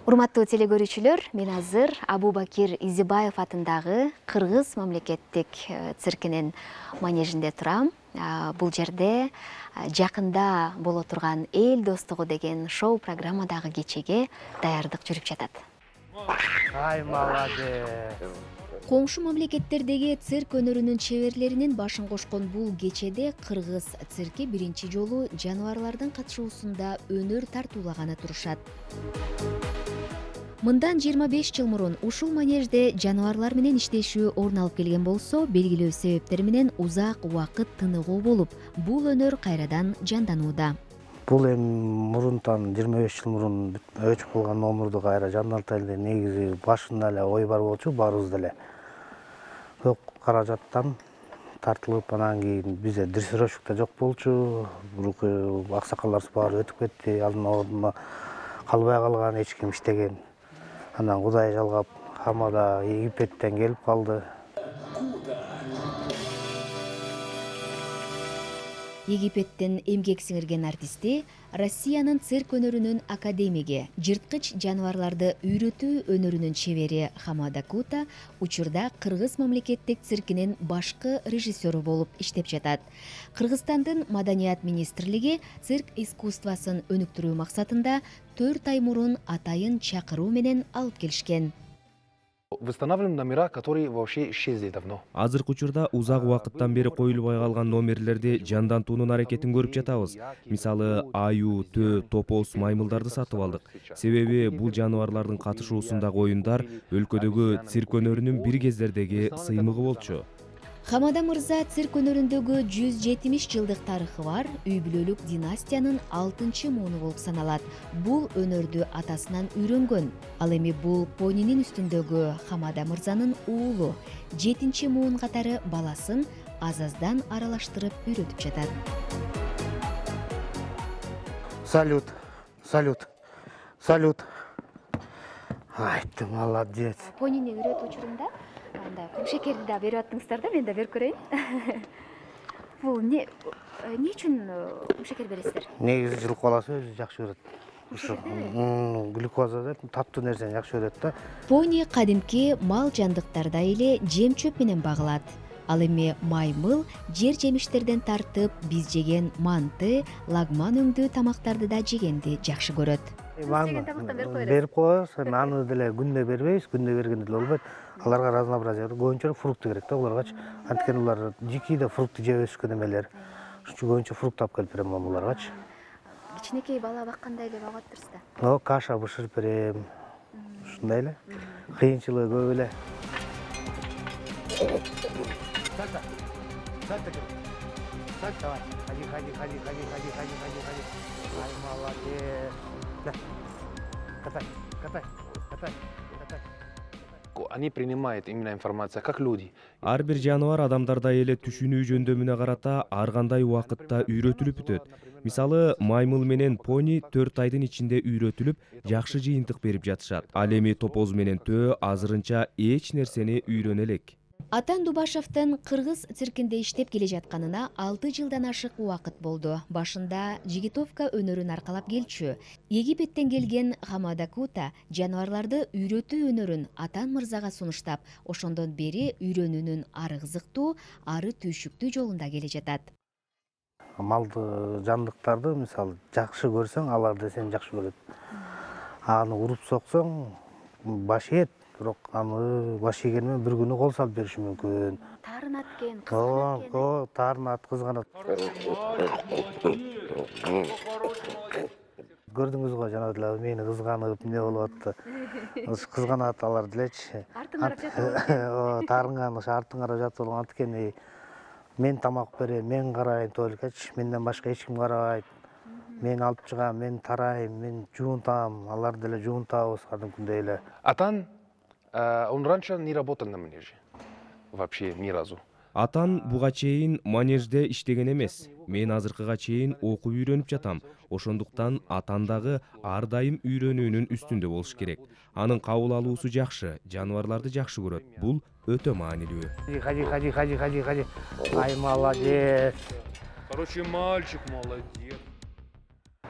Урматтуу телегөрүүчүлөр, мен азыр Абубакир Изибаев атындагы Кыргыз мамлекеттик циркинин манежинде турам. Бул жерде жакында боло турган Эл достугу деген шоу программадагы кечеге даярдык жүрүп жатат. Ай, молодец. Коңшу мамлекеттердеги цирк өнөрүнүн чеберлеринин башын кошкон бул кечеде Кыргыз цирки биринчи жолу жаныбарлардын катышуусунда өнөр тартуулаганы турушат. Мындан 25 жыл мурун ушул манежде жаныбарлар менен иштешүү орун алып келген болсо, белгилүү себептер менен узак убакыт тыныгуу болуп, бул өнөр кайрадан жанданууда. Бул эми мурунтан 25 жыл мурун өчүп калган номурду кайра жандантайлы негизи башында эле ой бар болчу, баарыбызда эле. Көп каражаттан тартылып, анан кийин бизде дрессировщик да жок болчу, аксакалдарыбыз баары өтүп кетти, анын ордуна калбай калган, эч ким иштеген. Анан Кудай жалгап, Хамада Египеттен келип калды. Египеттен эмгек сиңирген артисти Россиянын цирк өнөрүнүн академиги, жырткыч жаныбарларды үйрөтүү өнөрүнүн чебери Хамада Кута учурда Кыргыз мамлекеттик циркинин башкы режиссеру болуп иштеп жатат. Кыргызстандын Маданият министрлиги цирк искусствосын өнүктүрүү максатында 4 ай мурун атайын чакыруу менен алып келишкен. Восстанавливаем номера, которые вообще исчезли давно. Азыркы учурда узак убакыттан бери коюлбай калган номерлерди жандантуунун аракетин көрүп жатабыз. Мисалы, аю, төө, топоз, маймылдарды сатып алдык. Себеби бул жаныбарлардын катышуусундагы оюндар өлкөдөгү цирк өнөрүнүн бир кездердеги сыймыгы болчу. Хамада мырза цирк өнөрүндөгү 170 жылдык тарыхы бар үй бүлөлүк династиянын 6-чы мууну болуп саналат. Бул өнөрдү атасынан үйрөнгөн. Ал эми бул понинин үстүндөгү Хамада мырзанын уулу, 7-чи муун катары баласын аз-аздан аралаштырып үйрөтүп жатат. Салют, салют, салют. Ай, ты молодец. Понини үйрөтүү учурунда анда кум шекерди да берип аттыңыздар да, мен да берип көрөйүн. Бул эмне үчүн кум шекер бересиздер? Негизи жылкы баласы өзү жакшы көрөт. Глюкоза деп таттуу нерсени жакшы көрөт да. Пони кадимки мал жандыктардай эле жем-чөп менен багылат. Ал эми маймыл жер жемиштерден тартып биз жеген манты, лагман өңдүү тамактарды да жегенди жакшы көрөт. Берип коебуз, аны деле күндө бербейбиз, күндө бергенде деле болбойт. Аларга разнообразие, көбүнчө фрукты керек да буларга. Анткени булар жеки да фрукты жеп өскөн эмелер. Ошо көбүнчө фрукт алып келип берем буларгачы. Кичинекей бала баккандай эле багып атырсыздар. Каша бышырып берем. Ушундай эле. Кыйынчылыгы көп эле. Ай, молодец. Катай. Они принимают именно информацию как люди. Ар бир жаныбар адамдардай эле түшүнүү жөндөмүнө карата ар кандай убакытта үйрөтүлүп бүтөт. Мисалы, маймыл менен пони 4 айдын ичинде үйрөтүлүп, жакшы жыйынтык берип жатышат. Ал эми топоз менен төө азырынча эч нерсени үйрөнө элек. Атан Дубашевдин Кыргыз циркинде иштеп келе жатканына 6 жылдан ашык убакыт болду. Башында жигитовка өнөрүн аркалап келчү. Египеттен келген Хамада Кута жаныбарларды үйрөтүү өнөрүн Атан мырзага сунуштап, ошондон бери үйрөнүүнүн ары кызыктуу, ары түйшүктүү жолунда келе жатат. Малды, жандыктарды мисалы жакшы көрсөң, аларды сен жакшы көрөт. Аны уруп соксоң, баш ет. Бирок аны баш егенмен бир күнү кол салып бериши мүмкүн. Тарынат экен, кызганат экен. Тарынат, кызганат. Көрдүңүз го жана деле мени кызганып эмне болуп атты. Кызганат алар делечи. Артын карап жатат. Тарынган артын карап жатып анткени мен тамак берем, мен карайм толкочи, менден башка эч ким карабайт. Мен алып чыгам, мен тарайм, мен жуунтам, алар деле жуунтабыз кадимкидей эле. Атан, он раньше не работал на манеже. Вообще ни разу. Атан буга чейин манежде иштеген эмес. Мен азыркыга чейин окуп үйрөнүп жатам. Ошондуктан атан дагы ар дайым үйрөнүүнүн үстүндө болуш керек. Анын кабыл алуусу жакшы, жаныбарларды жакшы көрөт. Бул өтө маанилүү. Ай, молодец. Короче, мальчик молодец.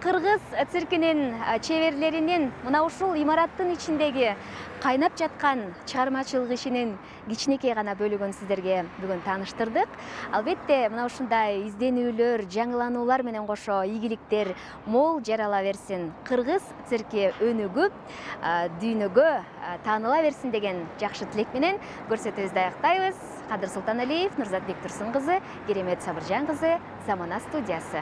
Кыргыз циркинин чеберлеринин мына ушул имараттын ичиндеги кайнап жаткан чыгармачылык ишинин кичинекей гана бөлүгүн сиздерге бүгүн тааныштырдык. Албетте мына ушундай изденүүлөр, жаңылануулар менен кошо ийгиликтер мол жарала берсин. Кыргыз цирки өнүгүп, дүйнөгө тааныла берсин деген жакшы тилек менен көрсөтүүбүздү аяктайбыз. Кадыр Султаналиев, Нурзатбек Турсун кызы, Керемет Сабыржан кызы, Замана студиясы.